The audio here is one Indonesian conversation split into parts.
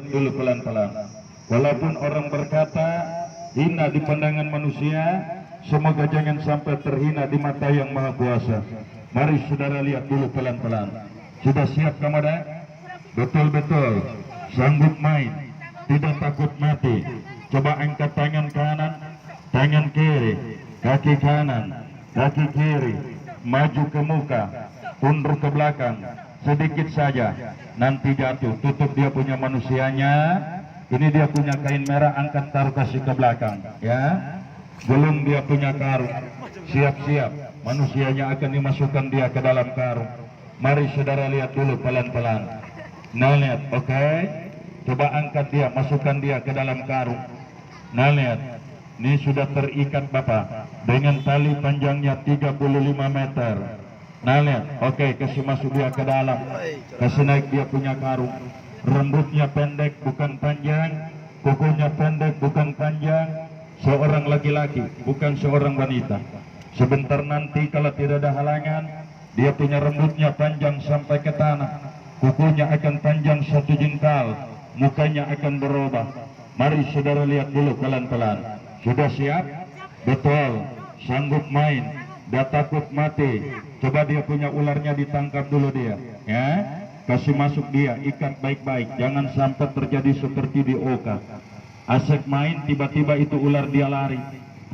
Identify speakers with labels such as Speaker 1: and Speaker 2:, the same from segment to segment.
Speaker 1: dulu pelan-pelan. Walaupun orang berkata hina di pandangan manusia, semoga jangan sampai terhina di mata yang Maha Kuasa. Mari saudara lihat dulu pelan-pelan. Sudah siap kamera? Betul-betul sanggup main, tidak takut mati. Coba angkat tangan kanan, tangan kiri, kaki kanan, kaki kiri, maju ke muka, undur ke belakang, sedikit saja, nanti jatuh. Tutup dia punya manusianya. Ini dia punya kain merah, angkat taruh kasih ke belakang, ya. Belum dia punya karung, siap-siap, manusianya akan dimasukkan dia ke dalam karung. Mari saudara lihat dulu pelan-pelan. Nah lihat, oke. Coba angkat dia, masukkan dia ke dalam karung. Nah lihat, ini sudah terikat Bapak dengan tali panjangnya 35 meter. Nah lihat, oke, kasih masuk dia ke dalam, kasih naik dia punya karung. Rambutnya pendek bukan panjang, kukunya pendek bukan panjang. Seorang laki-laki, bukan seorang wanita. Sebentar nanti kalau tidak ada halangan, dia punya rambutnya panjang sampai ke tanah, kukunya akan panjang 1 jengkal, mukanya akan berubah. Mari saudara lihat dulu pelan-pelan. Sudah siap? Betul. Sanggup main, tidak takut mati. Coba dia punya ularnya ditangkap dulu dia, ya. Kasih masuk dia, ikat baik-baik, jangan sampai terjadi seperti di Oka. Asik main, tiba-tiba itu ular dia lari,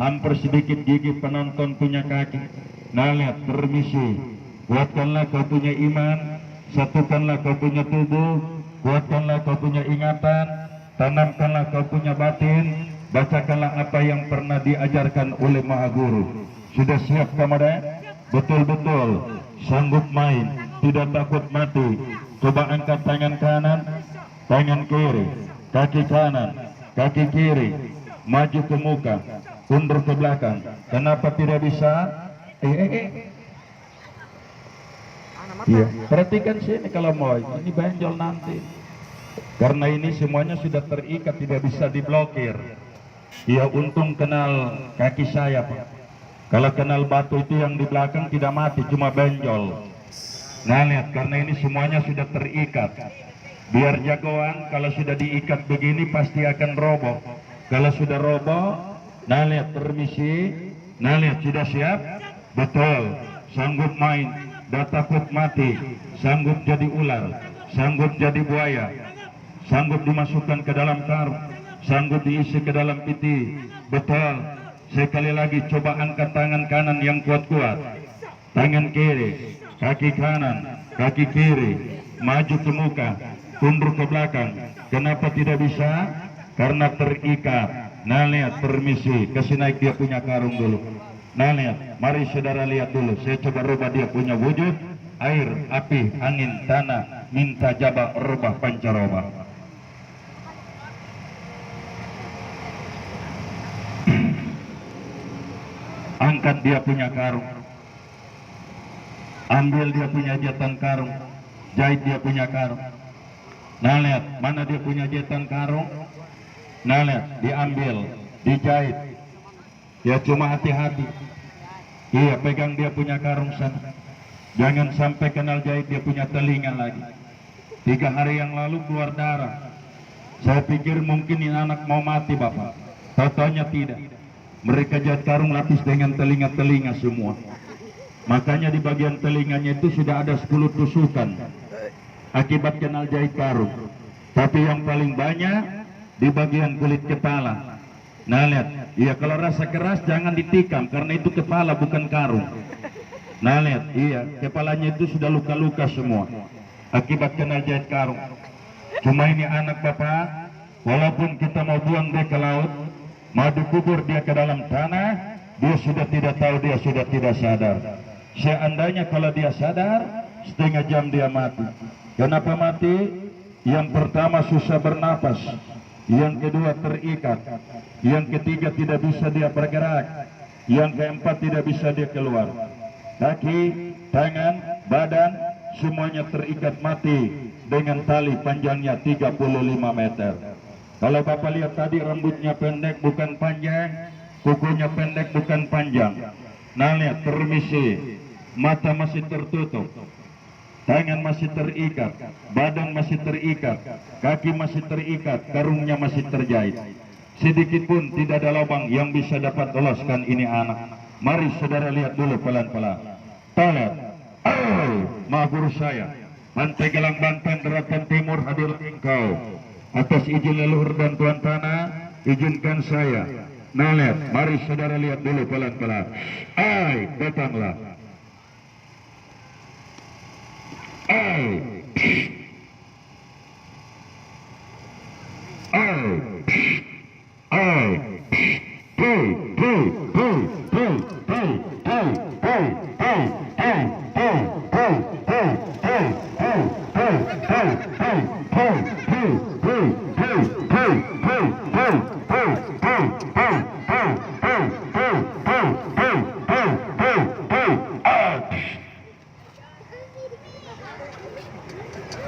Speaker 1: hampir sedikit gigit penonton punya kaki. Nah lihat, permisi, kuatkanlah kau punya iman, satukanlah kau punya tubuh, kuatkanlah kau punya ingatan, tanamkanlah kau punya batin, bacakanlah apa yang pernah diajarkan oleh Maha Guru. Sudah siap kamera? Betul-betul sanggup main, tidak takut mati. Coba angkat tangan kanan, tangan kiri, kaki kanan, kaki kiri, maju ke muka, undur ke belakang. Kenapa tidak bisa? Iya, perhatikan sini kalau mau, ini benjol nanti. Karena ini semuanya sudah terikat, tidak bisa diblokir. Iya, untung kenal kaki saya Pak. Kalau kenal batu itu yang di belakang tidak mati, cuma benjol. Nah lihat, karena ini semuanya sudah terikat. Biar jagoan, kalau sudah diikat begini pasti akan roboh. Kalau sudah roboh, nah lihat, permisi. Nah lihat, sudah siap? Betul, sanggup main, tidak takut mati, sanggup jadi ular, sanggup jadi buaya, sanggup dimasukkan ke dalam karung, sanggup diisi ke dalam piti. Betul. Sekali lagi, coba angkat tangan kanan yang kuat-kuat, tangan kiri, kaki kanan, kaki kiri, maju ke muka, undur ke belakang. Kenapa tidak bisa? Karena terikat. Nah lihat, permisi, kasih naik dia punya karung dulu. Nah lihat, mari saudara lihat dulu. Saya coba rubah dia punya wujud. Air, api, angin, tanah, minta jabah, rubah, pancaroba. Angkat dia punya karung, ambil dia punya jahitan karung, jahit dia punya karung. Nah lihat, mana dia punya jahitan karung. Nah lihat, diambil, dijahit. Ya cuma hati-hati. Iya, pegang dia punya karung sana. Jangan sampai kenal jahit dia punya telinga lagi. 3 hari yang lalu keluar darah. Saya pikir mungkin ini anak mau mati Bapak. Totonya tidak. Mereka jahit karung lapis dengan telinga-telinga semua. Makanya di bagian telinganya itu sudah ada 10 tusukan akibat kenal jahit karung. Tapi yang paling banyak di bagian kulit kepala. Nah lihat, iya, kalau rasa keras jangan ditikam karena itu kepala bukan karung. Nah lihat, iya, kepalanya itu sudah luka-luka semua akibat kenal jahit karung. Cuma ini anak Bapak, walaupun kita mau buang dia ke laut, mau dikubur dia ke dalam tanah, dia sudah tidak tahu, dia sudah tidak sadar. Seandainya kalau dia sadar, setengah jam dia mati. Kenapa mati? Yang pertama susah bernapas, yang kedua terikat, yang ketiga tidak bisa dia bergerak, yang keempat tidak bisa dia keluar. Kaki, tangan, badan, semuanya terikat mati dengan tali panjangnya 35 meter. Kalau Bapak lihat tadi, rambutnya pendek bukan panjang, kukunya pendek bukan panjang. Nah lihat, permisi, mata masih tertutup. tangan masih terikat, badan masih terikat, kaki masih terikat, karungnya masih terjahit. Sedikit pun tidak ada lubang yang bisa dapat loloskan ini anak. Mari saudara lihat dulu pelan-pelan. Talat, maaf guru saya, Pantai Gelang Banten Daratan Timur hadir engkau. Atas izin leluhur dan tuan tanah, izinkan saya. Nalet, mari saudara lihat dulu pelan-pelan. Datanglah.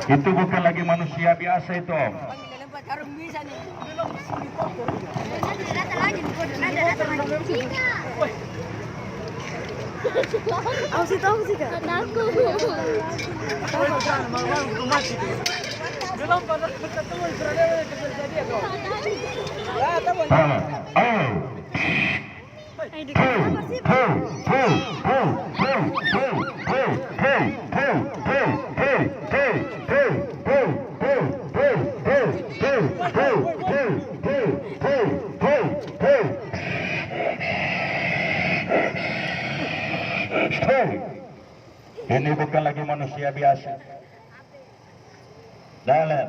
Speaker 1: Itu bukan lagi manusia biasa itu, Om. Ini bukan lagi manusia biasa. Dalam.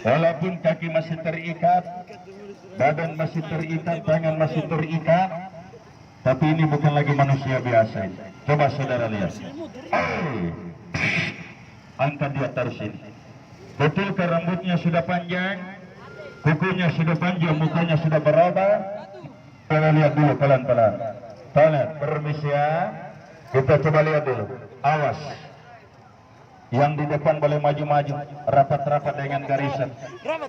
Speaker 1: Walaupun kaki masih terikat, badan masih terikat, tangan masih terikat, tapi ini bukan lagi manusia biasa. Coba saudara lihat. Angkat dia taruh sini. Betul ke rambutnya sudah panjang, kukunya sudah panjang, mukanya sudah berubah. Kita lihat dulu pelan-pelan. Talat, permisi ya. Kita coba lihat dulu. Awas. Yang di depan boleh maju-maju, rapat-rapat dengan garisan.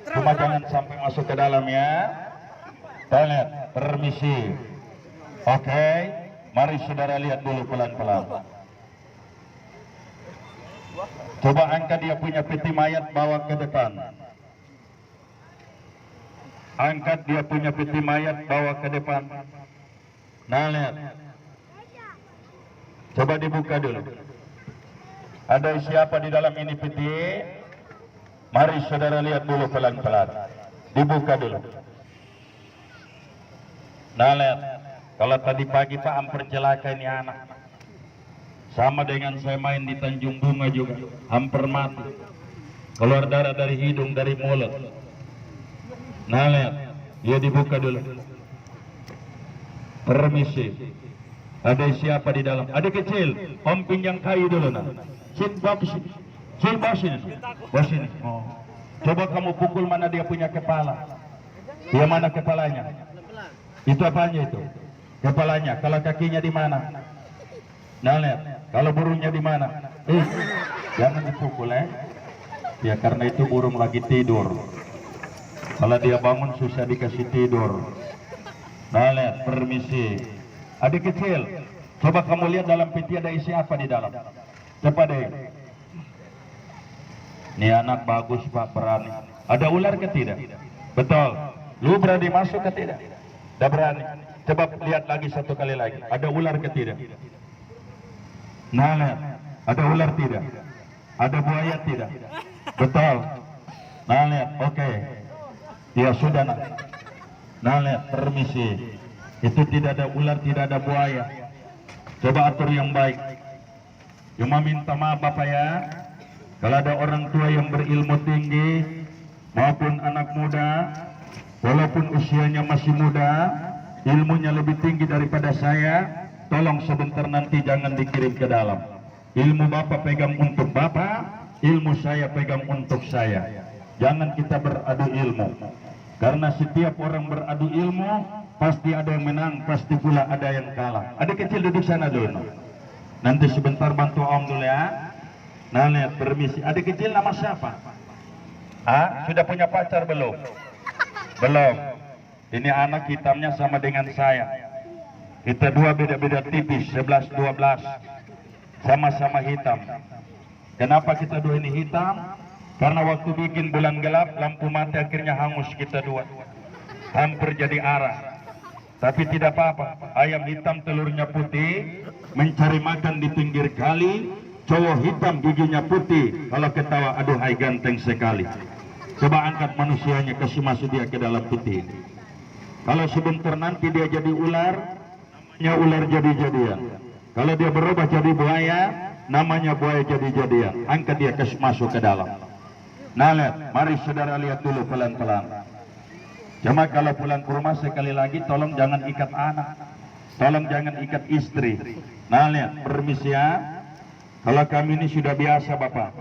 Speaker 1: Cuma jangan sampai masuk ke dalam ya. Talat, permisi. Oke, mari saudara lihat dulu pelan-pelan. Coba angkat dia punya peti mayat, bawa ke depan. Angkat dia punya peti mayat, bawa ke depan. Nah, lihat. Coba dibuka dulu. Ada siapa di dalam ini peti? Mari saudara lihat dulu pelan-pelan. Dibuka dulu. Nah, lihat. Kalau tadi pagi Pak hampir celaka ini anak. Sama dengan saya main di Tanjung Bunga juga. Hampir mati. Keluar darah dari hidung, dari mulut. Nah, lihat. Dia dibuka dulu. Permisi. Ada siapa di dalam? Ada kecil. Om pinjam kayu dulu nah. Sini bawa ke sini. Sini bawa sini. Bawa sini. Oh. Coba kamu pukul mana dia punya kepala. Dia mana kepalanya? Itu apanya itu? Kepalanya. Kalau kakinya di mana? Nah lihat. Kalau burungnya di mana? Jangan dipukul ya karena itu burung lagi tidur. Kalau dia bangun susah dikasih tidur. Nah lihat, permisi. Adik kecil, coba kamu lihat dalam peti ada isi apa di dalam. Cepat deh. Ini anak bagus Pak, berani. Ada ular ke tidak? Betul. Lu berani masuk ke tidak? Dah berani. Coba lihat lagi satu kali lagi. Ada ular ke tidak? Nah lihat, ada ular tidak? Ada buaya tidak? Betul. Nah lihat, oke. Ya sudah nak. Nah lihat, permisi. Itu tidak ada ular, tidak ada buaya. Coba atur yang baik. Cuma minta maaf Bapak ya. Kalau ada orang tua yang berilmu tinggi maupun anak muda, walaupun usianya masih muda, ilmunya lebih tinggi daripada saya, tolong sebentar nanti jangan dikirim ke dalam. Ilmu Bapak pegang untuk Bapak, ilmu saya pegang untuk saya. Jangan kita beradu ilmu. Karena setiap orang beradu ilmu, pasti ada yang menang, pasti pula ada yang kalah. Adik kecil duduk sana dulu. Nanti sebentar bantu Om dulu ya. Nah lihat, permisi. Adik kecil nama siapa? Sudah punya pacar belum? Belum. Ini anak hitamnya sama dengan saya. Kita dua beda-beda tipis, 11-12. sama-sama hitam. Kenapa kita dua ini hitam? Karena waktu bikin bulan gelap, lampu mati akhirnya hangus kita dua. Hampir jadi arah. Tapi tidak apa-apa, ayam hitam telurnya putih, mencari makan di pinggir kali, cowok hitam giginya putih, kalau ketawa aduh hai ganteng sekali. Coba angkat manusianya, kasih masuk dia ke dalam peti. Kalau sebentar nanti dia jadi ular, namanya ular jadi-jadian. Kalau dia berubah jadi buaya, namanya buaya jadi-jadian. Angkat dia, kasih masuk ke dalam. Nah lihat, mari saudara lihat dulu pelan-pelan. Cuma kalau pulang ke rumah sekali lagi tolong jangan ikat anak, tolong jangan ikat istri. Nah lihat, permisi ya. Kalau kami ini sudah biasa Bapak.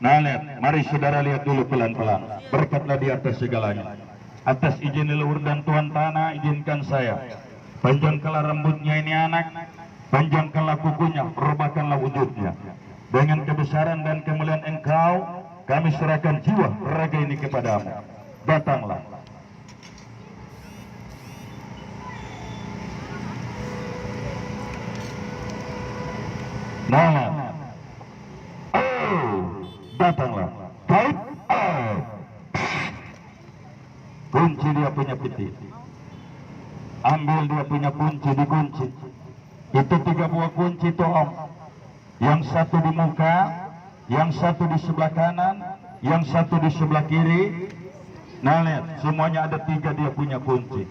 Speaker 1: Nah lihat, mari saudara lihat dulu pelan-pelan. Berkatlah di atas segalanya. Atas izin leluhur dan Tuhan tanah, izinkan saya panjangkanlah rambutnya ini anak, panjangkanlah kukunya, perbahkanlah wujudnya. Dengan kebesaran dan kemuliaan Engkau, kami serahkan jiwa raga ini kepadamu. Datanglah. Nah, datanglah. Kait, kunci dia punya peti. Ambil dia punya kunci, dikunci. Itu 3 buah kunci itu Om. Yang satu di muka, yang satu di sebelah kanan, yang satu di sebelah kiri. Nah lihat, semuanya ada 3 dia punya kunci.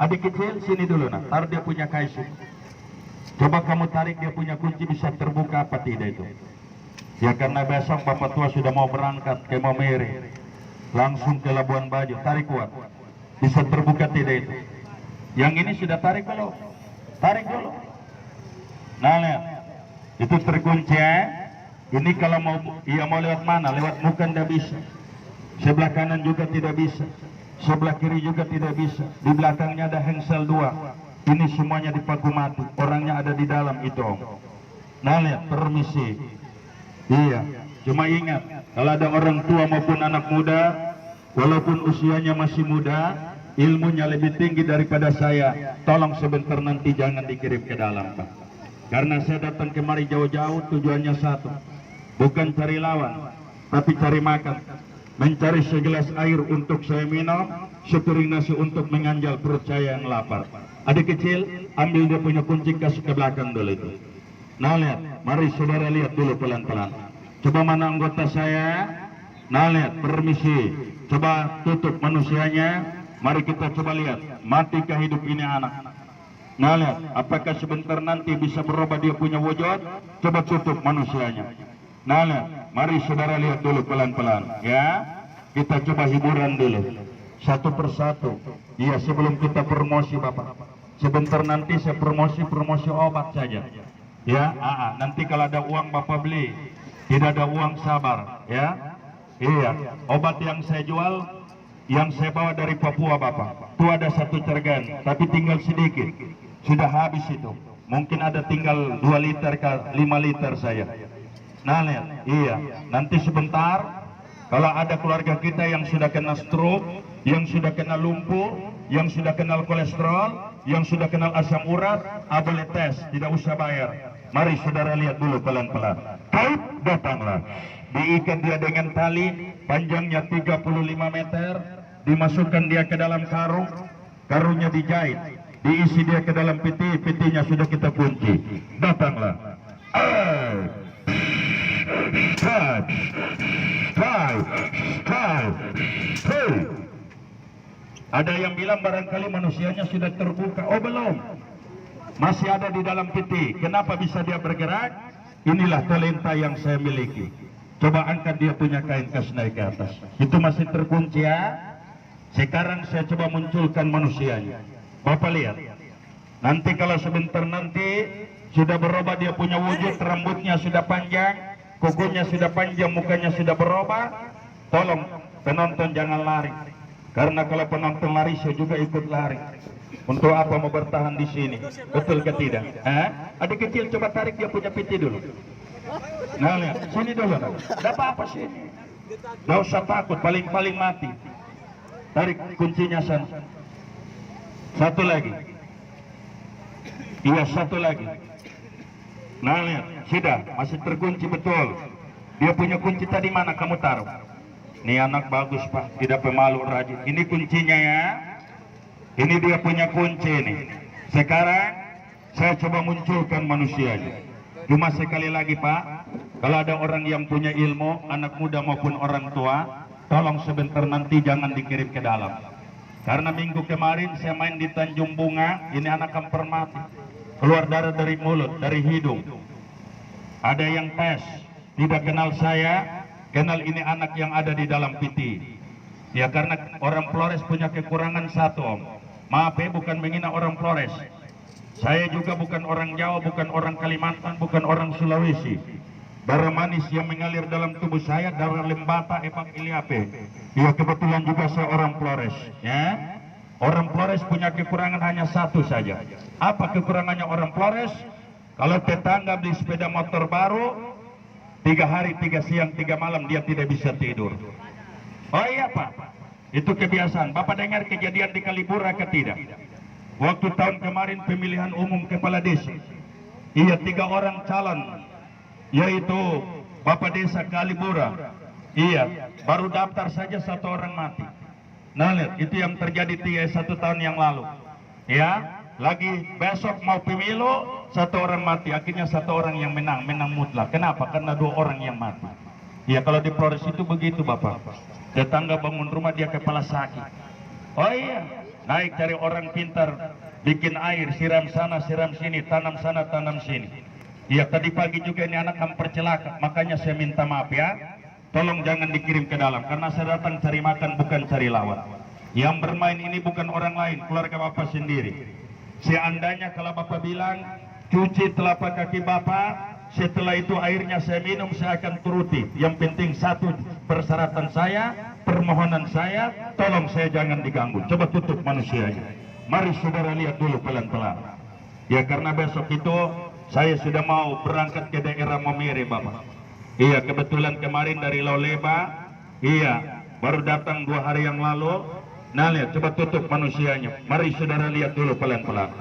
Speaker 1: Adik kecil sini dulu nak, taruh dia punya kaisung. Coba kamu tarik dia punya kunci, bisa terbuka apa tidak itu? Ya karena besok Bapak tua sudah mau berangkat ke Maumere, langsung ke Labuan Bajo, tarik kuat. Bisa terbuka tidak itu? Yang ini sudah tarik belum? Tarik dulu. Nah lihat, itu terkunci ya. Ini kalau mau mau lewat mana? Lewat muka tidak bisa. Sebelah kanan juga tidak bisa. Sebelah kiri juga tidak bisa. Di belakangnya ada hengsel 2. Ini semuanya dipaku mati. Orangnya ada di dalam itu Om. Nah lihat, permisi. Iya, cuma ingat, kalau ada orang tua maupun anak muda, walaupun usianya masih muda, ilmunya lebih tinggi daripada saya, tolong sebentar nanti jangan dikirim ke dalam Pak. Karena saya datang kemari jauh-jauh tujuannya satu, bukan cari lawan, tapi cari makan. Mencari segelas air untuk saya minum, sepiring nasi untuk menganjal perut saya yang lapar. Adik kecil, ambil dia punya kunci, kasih ke belakang dulu itu. Nah lihat, mari saudara lihat dulu pelan-pelan. Coba mana anggota saya? Nah lihat, permisi. Coba tutup manusianya. Mari kita coba lihat, matikah hidup ini anak? Nah lihat, apakah sebentar nanti bisa berubah dia punya wujud? Coba tutup manusianya. Nah lihat, mari saudara lihat dulu pelan-pelan. Ya, kita coba hiburan dulu. Satu persatu. Iya, sebelum kita promosi Bapak. Sebentar nanti saya promosi obat saja. Ya, nanti kalau ada uang Bapak beli, tidak ada uang sabar. Ya, iya. Obat yang saya jual, yang saya bawa dari Papua Bapak. Itu ada 1 cergen, tapi tinggal sedikit. Sudah habis itu. Mungkin ada tinggal 2 liter ke 5 liter saya. Nah lihat, iya. Nanti sebentar, kalau ada keluarga kita yang sudah kena stroke, yang sudah kena lumpuh, yang sudah kenal kolesterol, yang sudah kenal asam urat, boleh tes, tidak usah bayar. Mari saudara lihat dulu pelan-pelan. Kait, datanglah. Diikat dia dengan tali, panjangnya 35 meter, dimasukkan dia ke dalam karung, karungnya dijahit, diisi dia ke dalam peti, petinya sudah kita kunci. Datanglah. Ada yang bilang barangkali manusianya sudah terbuka. Oh belum, masih ada di dalam peti. Kenapa bisa dia bergerak? Inilah talenta yang saya miliki. Coba angkat dia punya kain, kas naik ke atas. Itu masih terkunci ya. Sekarang saya coba munculkan manusianya. Bapak lihat. Nanti kalau sebentar nanti sudah berubah dia punya wujud, rambutnya sudah panjang, kukunya sudah panjang, mukanya sudah berubah. Tolong penonton jangan lari. Karena kalau penonton lari, saya juga ikut lari. Untuk apa mau bertahan di sini? Betul ke tidak? Adik kecil coba tarik dia punya peti dulu. Nah lihat, sini dulu. Tidak apa-apa sini. Tidak usah takut, paling-paling mati. Tarik kuncinya sana. Satu lagi. Iya, satu lagi. Nah lihat, sudah masih terkunci betul. Dia punya kunci tadi mana kamu taruh? Ini anak bagus Pak, tidak pemalu rajin. Ini kuncinya ya. Ini dia punya kunci nih. Sekarang saya coba munculkan manusianya. Cuma sekali lagi Pak, kalau ada orang yang punya ilmu, anak muda maupun orang tua, tolong sebentar nanti jangan dikirim ke dalam. Karena minggu kemarin saya main di Tanjung Bunga, ini anak kamper mati. Keluar darah dari mulut, dari hidung. Ada yang tes, tidak kenal saya, kenal ini anak yang ada di dalam piti. Ya karena orang Flores punya kekurangan satu Om. Maaf ya, bukan menghina orang Flores. Saya juga bukan orang Jawa, bukan orang Kalimantan, bukan orang Sulawesi. Darah manis yang mengalir dalam tubuh saya, darah lembata Epang Iliape. Ya kebetulan juga saya orang Flores. Ya, orang Flores punya kekurangan hanya satu saja. Apa kekurangannya orang Flores? Kalau tetangga beli sepeda motor baru, 3 hari, 3 siang, 3 malam dia tidak bisa tidur. Oh iya Pak, itu kebiasaan. Bapak dengar kejadian di Kalibura ke tidak? Waktu tahun kemarin pemilihan umum kepala desa, iya 3 orang calon, yaitu Bapak Desa Kalibura, iya baru daftar saja 1 orang mati. Nah lihat, itu yang terjadi 1 tahun yang lalu. Ya, lagi besok mau pemilu, 1 orang mati, akhirnya 1 orang yang menang mutlak. Kenapa? Karena 2 orang yang mati. Ya kalau di Flores itu begitu Bapak. Tetangga bangun rumah dia kepala sakit. Oh iya, naik cari orang pintar, bikin air, siram sana, siram sini, tanam sana, tanam sini. Ya tadi pagi juga ini anak hampir celaka, makanya saya minta maaf ya. Tolong jangan dikirim ke dalam, karena saya datang cari makan bukan cari lawan. Yang bermain ini bukan orang lain, keluarga Bapak sendiri. Seandainya kalau Bapak bilang, cuci telapak kaki Bapak, setelah itu airnya saya minum, saya akan turuti. Yang penting satu persyaratan saya, permohonan saya, tolong saya jangan diganggu. Coba tutup manusianya. Mari saudara lihat dulu pelan-pelan. Ya karena besok itu saya sudah mau berangkat ke daerah Momere Bapak. Iya kebetulan kemarin dari Loleba, iya baru datang 2 hari yang lalu. Nah lihat, coba tutup manusianya. Mari saudara lihat dulu pelan-pelan.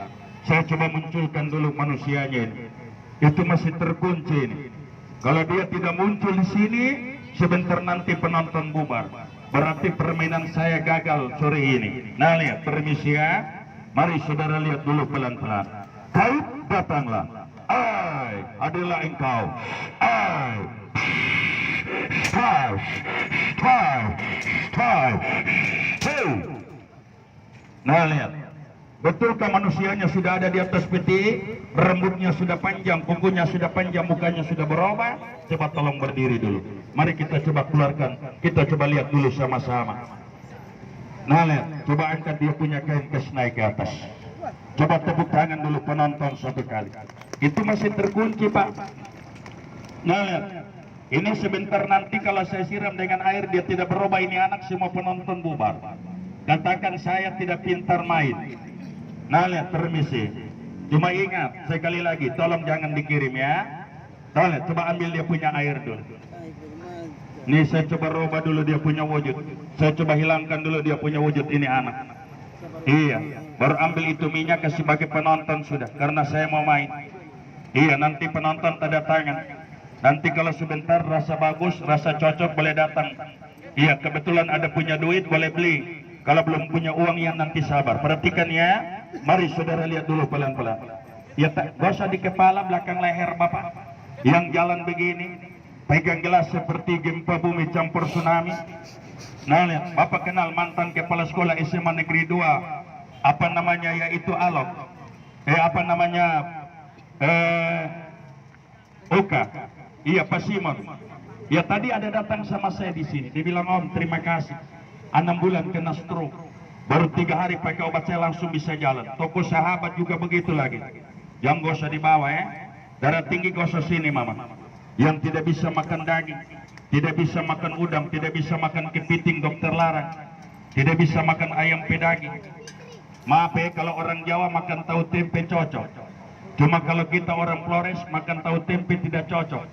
Speaker 1: Saya coba munculkan dulu manusianya ini. Itu masih terkunci ini. Kalau dia tidak muncul di sini, sebentar nanti penonton bubar. Berarti permainan saya gagal sore ini. Nah lihat, permisi ya. Mari saudara lihat dulu pelan-pelan. Kau datanglah. Ai adalah engkau. Ai. Style. Style. Style. Hey. Nah lihat. Betulkah manusianya sudah ada di atas peti? Rambutnya sudah panjang, kukunya sudah panjang, mukanya sudah berubah? Coba tolong berdiri dulu. Mari kita coba keluarkan. Kita coba lihat dulu sama-sama. Nah lihat, coba angkat dia punya kain kes naik ke atas. Coba tepuk tangan dulu penonton 1 kali. Itu masih terkunci Pak. Nah lihat, ini sebentar nanti kalau saya siram dengan air dia tidak berubah, ini anak semua penonton bubar. Katakan saya tidak pintar main. Nah lihat, permisi. Cuma ingat, sekali lagi, tolong jangan dikirim ya. Tolong, coba ambil dia punya air dulu. Nih saya coba rubah dulu dia punya wujud. Saya coba hilangkan dulu dia punya wujud, ini anak. Iya, baru ambil itu minyak kasih bagi penonton sudah. Karena saya mau main. Iya, nanti penonton tanda tangan. Nanti kalau sebentar rasa bagus, rasa cocok boleh datang. Iya, kebetulan ada punya duit boleh beli. Kalau belum punya uang yang nanti sabar. Perhatikan ya. Mari saudara lihat dulu pelan-pelan. Ya tak usah di kepala, belakang leher Bapak. Yang jalan begini, pegang gelas seperti gempa bumi campur tsunami. Nah lihat, Bapak kenal mantan kepala sekolah SMA Negeri 2. Apa namanya, yaitu Alok. Apa namanya? Oka. Iya Pak Simon. Ya tadi ada datang sama saya di sini. Dia bilang, Om terima kasih. 6 bulan kena stroke. Baru 3 hari pakai obat saya langsung bisa jalan. Toko sahabat juga begitu lagi. Jangan gak usah dibawa ya. Darah tinggi gak usah sini Mama. Yang tidak bisa makan daging, tidak bisa makan udang, tidak bisa makan kepiting dokter larang. Tidak bisa makan ayam pedaging. Maaf ya, kalau orang Jawa makan tahu tempe cocok. Cuma kalau kita orang Flores makan tahu tempe tidak cocok.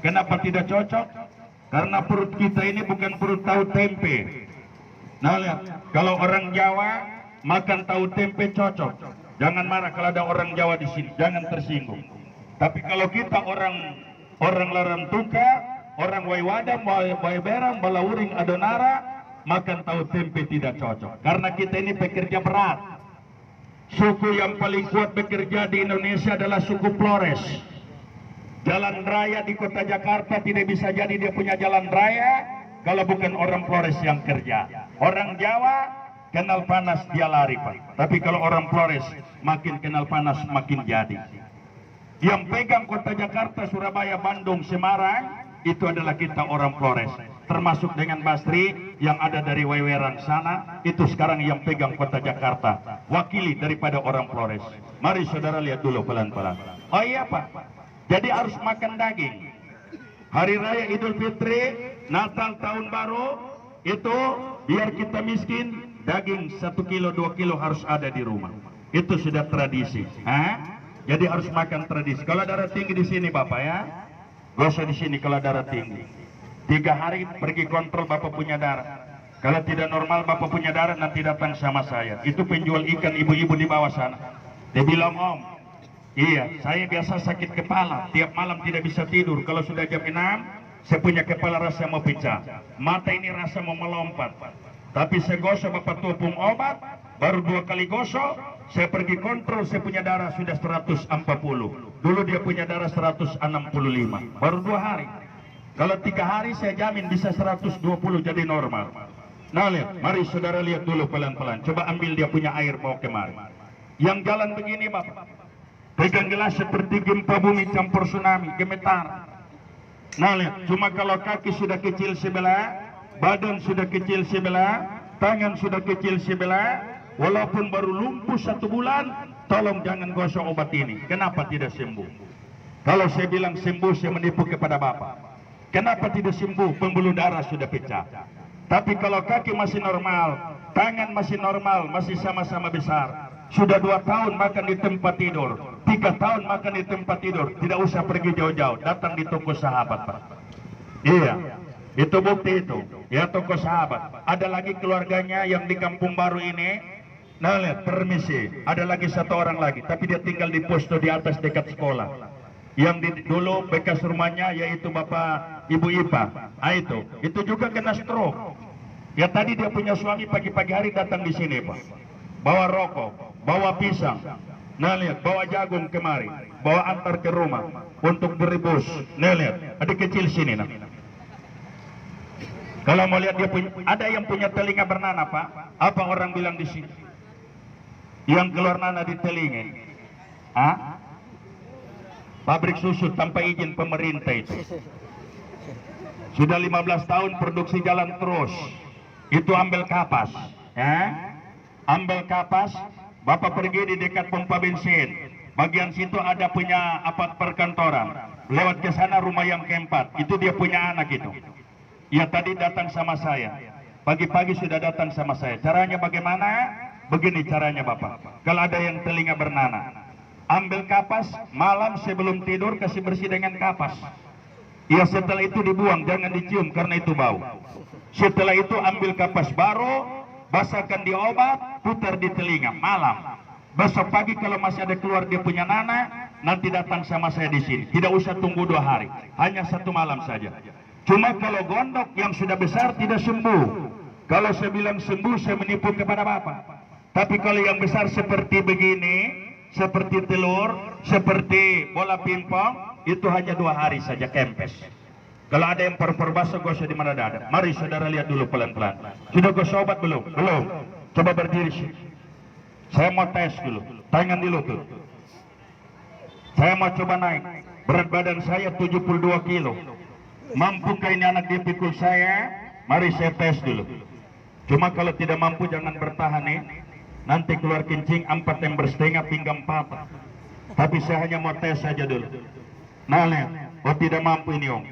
Speaker 1: Kenapa tidak cocok? Karena perut kita ini bukan perut tahu tempe. Nah lihat, kalau orang Jawa makan tahu tempe cocok. Jangan marah kalau ada orang Jawa di sini, jangan tersinggung. Tapi kalau kita orang Larantuka, orang Waiwadam, Waiberang, Balauring, Adonara, makan tahu tempe tidak cocok. Karena kita ini pekerja berat. Suku yang paling kuat bekerja di Indonesia adalah suku Flores. Jalan raya di kota Jakarta tidak bisa jadi dia punya jalan raya kalau bukan orang Flores yang kerja. Orang Jawa kenal panas dia lari, Pak. Tapi kalau orang Flores makin kenal panas makin jadi. Yang pegang kota Jakarta, Surabaya, Bandung, Semarang itu adalah kita orang Flores. Termasuk dengan Basri yang ada dari Weweran sana, itu sekarang yang pegang kota Jakarta. Wakili daripada orang Flores. Mari saudara lihat dulu pelan-pelan. Oh iya, Pak. Jadi harus makan daging. Hari Raya Idul Fitri, Natal, Tahun Baru, itu biar kita miskin, daging 1 kilo, 2 kilo harus ada di rumah. Itu sudah tradisi. Jadi harus makan tradisi. Kalau darah tinggi di sini Bapak ya, gak usah di sini kalau darah tinggi. 3 hari pergi kontrol Bapak punya darah. Kalau tidak normal Bapak punya darah nanti datang sama saya. Itu penjual ikan ibu-ibu di bawah sana. Dia bilang, Om, iya, saya biasa sakit kepala, tiap malam tidak bisa tidur. Kalau sudah jam 6, saya punya kepala rasa mau pecah, mata ini rasa mau melompat. Tapi saya gosok Bapak tupung obat, baru 2 kali gosok, saya pergi kontrol, saya punya darah sudah 140. Dulu dia punya darah 165, baru 2 hari. Kalau 3 hari saya jamin bisa 120 jadi normal. Nah lihat, mari saudara lihat dulu pelan-pelan. Coba ambil dia punya air mau kemari. Yang jalan begini Bapak, pegang gelas seperti gempa bumi campur tsunami, gemetar. Nah lihat, cuma kalau kaki sudah kecil sebelah, badan sudah kecil sebelah, tangan sudah kecil sebelah, walaupun baru lumpuh 1 bulan, tolong jangan gosok obat ini. Kenapa tidak sembuh? Kalau saya bilang sembuh, saya menipu kepada Bapak. Kenapa tidak sembuh? Pembuluh darah sudah pecah. Tapi kalau kaki masih normal, tangan masih normal, masih sama-sama besar, sudah 2 tahun makan di tempat tidur, 3 tahun makan di tempat tidur, tidak usah pergi jauh-jauh, datang di toko sahabat Pak. Iya, itu bukti itu, ya toko sahabat. Ada lagi keluarganya yang di Kampung Baru ini, nah lihat, permisi, ada lagi 1 orang lagi, tapi dia tinggal di posto di atas dekat sekolah. Yang dulu bekas rumahnya yaitu Bapak Ibu Ipa, itu juga kena stroke. Ya tadi dia punya suami pagi-pagi hari datang di sini Pak, bawa rokok, bawa pisang, nah lihat, bawa jagung kemari, bawa antar ke rumah untuk direbus. Nah lihat, adik kecil sini nah. Kalau mau lihat dia punya, ada yang punya telinga bernanah Pak. Apa orang bilang di sini? Yang keluar nanah di telinga, pabrik susu tanpa izin pemerintah itu. Sudah 15 tahun produksi jalan terus. Itu ambil kapas, ambil kapas. Bapak pergi di dekat pompa bensin, bagian situ ada punya apa perkantoran. Lewat ke sana rumah yang keempat, itu dia punya anak itu. Ya tadi datang sama saya, pagi-pagi sudah datang sama saya. Caranya bagaimana? Begini caranya Bapak. Kalau ada yang telinga bernanah, ambil kapas, malam sebelum tidur kasih bersih dengan kapas. Ya setelah itu dibuang, jangan dicium karena itu bau. Setelah itu ambil kapas baru, basahkan di obat, putar di telinga malam. Besok pagi kalau masih ada keluar dia punya nanah, nanti datang sama saya di sini. Tidak usah tunggu 2 hari, hanya 1 malam saja. Cuma kalau gondok yang sudah besar tidak sembuh. Kalau saya bilang sembuh, saya menipu kepada Bapak. Tapi kalau yang besar seperti begini, seperti telur, seperti bola pingpong, itu hanya 2 hari saja kempes. Kalau ada yang paru-paru basah, gosok di mana ada. Mari saudara lihat dulu pelan-pelan. Sudah gosok obat belum? Belum. Coba berdiri sih. Saya mau tes dulu. Tangan di lutut. Saya mau coba naik. Berat badan saya 72 kilo. Mampukah ini anak dia pikul saya? Mari saya tes dulu. Cuma kalau tidak mampu jangan bertahan nih. Nanti keluar kencing 4 yang bersetengah pinggang patah. Tapi saya hanya mau tes saja dulu. Nah lihat, oh tidak mampu ini Om.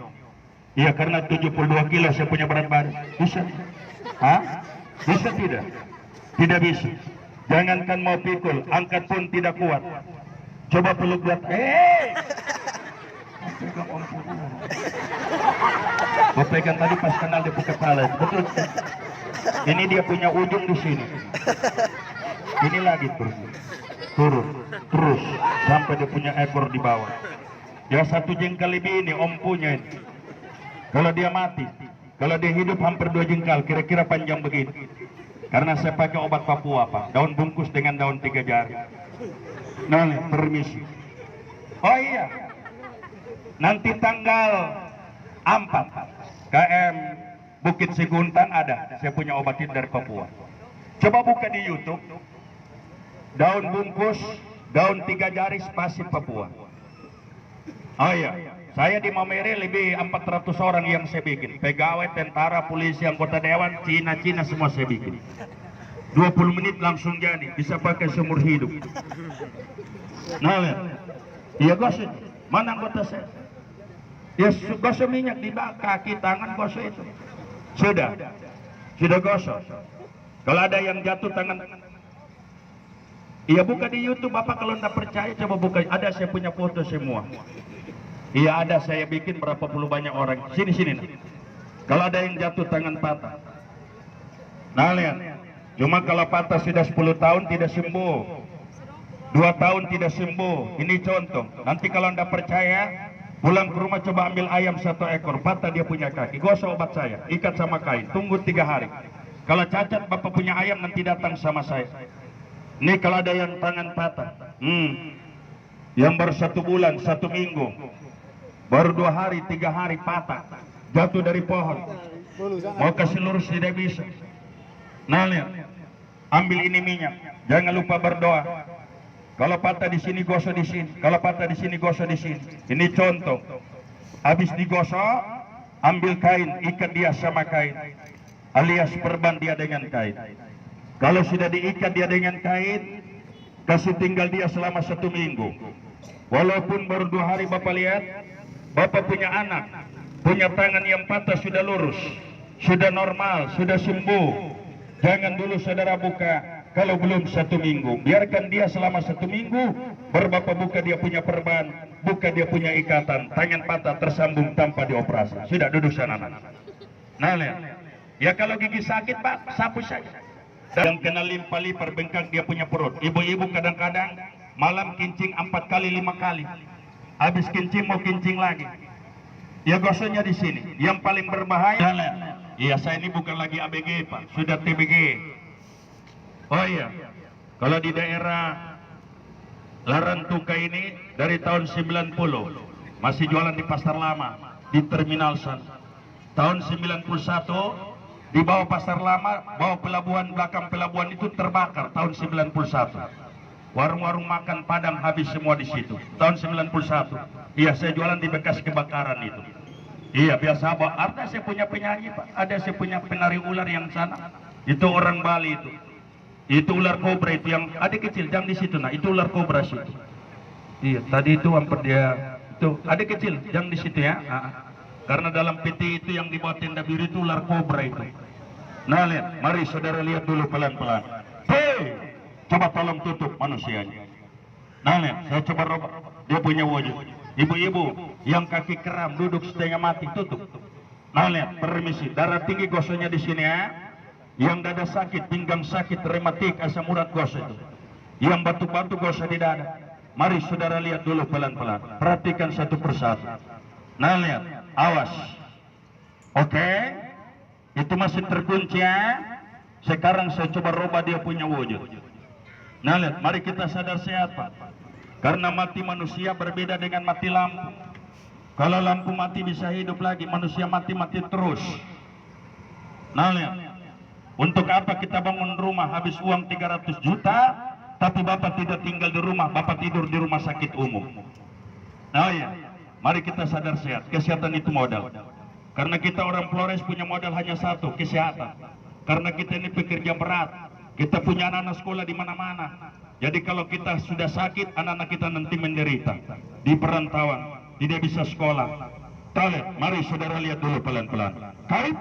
Speaker 1: Iya karena 72 kilo saya punya berat badan. Bisa? Bisa tidak? Tidak bisa. Jangankan mau pikul, angkat pun tidak kuat. Coba peluk buat, Gue pegang tadi pas kenal dia buka kepala. Betul. Ini dia punya ujung di sini. Ini lagi turun, terus sampai dia punya ekor di bawah. Ya 1 jengkal lebih ini om punya ini. Kalau dia mati, kalau dia hidup hampir 2 jengkal, kira-kira panjang begini. Karena saya pakai obat Papua Pak, daun bungkus dengan daun 3 jari. Nah, permisi. Oh iya, nanti tanggal 4 KM Bukit Siguntan ada, saya punya obat itu dari Papua. Coba buka di YouTube, daun bungkus, daun 3 jari spasi Papua. Oh iya, saya di Maumere lebih 400 orang yang saya bikin. Pegawai, tentara, polisi, anggota dewan, Cina semua saya bikin. 20 menit langsung jadi, bisa pakai seumur hidup. Nah, lihat. Iya gosok, mana anggota saya? Ya gosok minyak di kaki, tangan gosok itu. Sudah gosok. Kalau ada yang jatuh tangan, iya buka di YouTube Bapak, kalau tidak percaya coba buka, ada saya punya foto semua. Iya ada, saya bikin berapa puluh banyak orang. Sini nah. Kalau ada yang jatuh tangan patah. Nah lihat, cuma kalau patah sudah 10 tahun tidak sembuh, 2 tahun tidak sembuh. Ini contoh. Nanti kalau anda percaya, pulang ke rumah coba ambil ayam 1 ekor, patah dia punya kaki, gosok obat saya, ikat sama kain, tunggu 3 hari. Kalau cacat Bapak punya ayam nanti datang sama saya. Ini kalau ada yang tangan patah, yang baru 1 bulan, 1 minggu, baru 2 hari, 3 hari patah, jatuh dari pohon, mau kasih lurus tidak bisa. Nah lihat, ambil ini minyak, jangan lupa berdoa. Kalau patah di sini gosok di sini, kalau patah di sini gosok di sini. Ini contoh. Habis digosok, ambil kain, ikat dia sama kain, alias perban dia dengan kain. Kalau sudah diikat dia dengan kain, kasih tinggal dia selama 1 minggu. Walaupun baru 2 hari Bapak lihat, Bapak punya anak, punya tangan yang patah sudah lurus, sudah normal, sudah sembuh. Jangan dulu saudara buka kalau belum 1 minggu. Biarkan dia selama 1 minggu, baru Bapak buka dia punya perban, buka dia punya ikatan, tangan patah tersambung tanpa dioperasi. Sudah duduk sana. Nah lihat, ya kalau gigi sakit Pak, sapu saja. Dan kena limpa lipar bengkak dia punya perut. Ibu-ibu kadang-kadang malam kincing 4 kali 5 kali. Habis kincing mau kincing lagi. Ya gosoknya di sini. Yang paling berbahaya. Iya saya ini bukan lagi ABG Pak, sudah TBG. Oh iya, kalau di daerah Larantuka ini dari tahun 90 masih jualan di pasar lama, di terminal sana. Tahun 91 di bawah pasar lama, bawah pelabuhan, belakang pelabuhan itu terbakar tahun 91. Warung-warung makan Padang habis semua di situ. Tahun 91. Iya, saya jualan di bekas kebakaran itu. Iya, biasa Pak. Ada saya punya penyanyi Pak. Ada saya punya penari ular yang sana. Itu orang Bali itu. Itu ular kobra itu yang adik kecil, jangan di situ nah. Itu ular kobra sih. Iya, tadi itu hampir dia itu adik kecil, jangan di situ ya. Karena dalam peti itu yang dibawa tenda biru itu ular kobra itu. Nah lihat, mari saudara lihat dulu pelan-pelan. Hei! Coba tolong tutup manusianya. Nah lihat, saya coba robek. Dia punya wajah. Ibu-ibu yang kaki kram duduk setengah mati, tutup. Nah lihat, permisi. Darah tinggi gosoknya di sini ya. Yang dada sakit, pinggang sakit, rematik, asam urat gosok itu. Yang batu-batu gosok di dada. Mari saudara lihat dulu pelan-pelan. Perhatikan satu persatu. Nah lihat, awas. Oke, itu masih terkunci ya. Sekarang saya coba robah dia punya wujud. Nah lihat, mari kita sadar sehat Pak. Karena mati manusia berbeda dengan mati lampu. Kalau lampu mati bisa hidup lagi, manusia mati terus. Nah lihat, untuk apa kita bangun rumah habis uang 300 juta, tapi Bapak tidak tinggal di rumah, Bapak tidur di rumah sakit umum. Nah ya, mari kita sadar sehat, kesehatan itu modal. Karena kita orang Flores punya modal hanya satu, kesehatan. Karena kita ini pekerja berat, kita punya anak-anak sekolah di mana-mana. Jadi kalau kita sudah sakit, anak-anak kita nanti menderita di perantauan, tidak bisa sekolah. Tahu, mari saudara lihat dulu pelan-pelan. Tarik,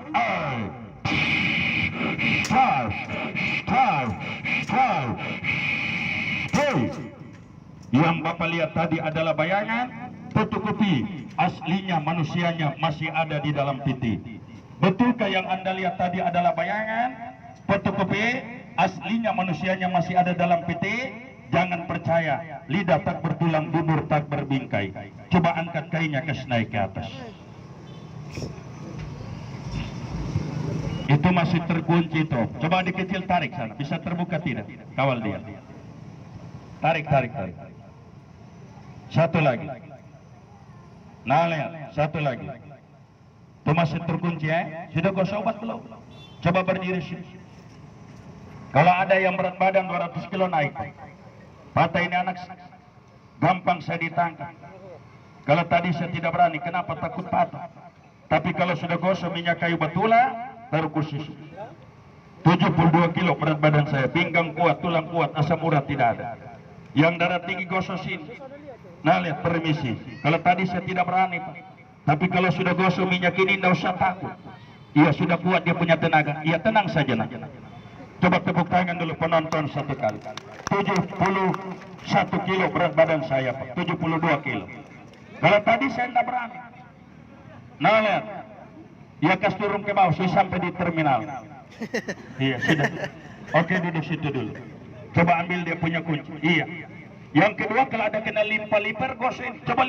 Speaker 1: yang Bapak lihat tadi adalah bayangan, fotokopi aslinya manusianya masih ada di dalam peti. Betulkah yang Anda lihat tadi adalah bayangan, fotokopi aslinya manusianya masih ada dalam peti? jangan percaya, lidah tak bertulang, bubur tak berbingkai. Coba angkat kainnya, naik ke atas. Itu masih terkunci tuh. Coba dikecil, tarik sana. Bisa terbuka tidak? Kawal dia. Tarik. Satu lagi. Nah, lihat. Satu lagi. Itu masih terkunci ya. Sudah gosok obat belum? Coba berdiri sini. Kalau ada yang berat badan 200 kilo naik. Patah ini anak gampang saya ditangkap. Kalau tadi saya tidak berani, kenapa takut patah? Tapi kalau sudah gosok minyak kayu betula, baru khusus. 72 kilo berat badan saya, pinggang kuat, tulang kuat, asam urat tidak ada. Yang darah tinggi gosok sini. Nah lihat, permisi. Kalau tadi saya tidak berani, Pak. Tapi kalau sudah gosok minyak ini, tidak usah takut. Ia sudah kuat, dia punya tenaga. Ia tenang saja nak. Coba tepuk tangan dulu penonton satu kali. 71 kilo berat badan saya, Pak. 72 kilo. Kalau tadi saya tidak berani. Nah lihat, ia kas turun ke bawah, saya sampai di terminal. Iya, sudah. Oke, duduk situ dulu. Coba ambil dia punya kunci. Iya. Yang kedua, kalau ada kena limpa-liper, gosok. Coba lihat.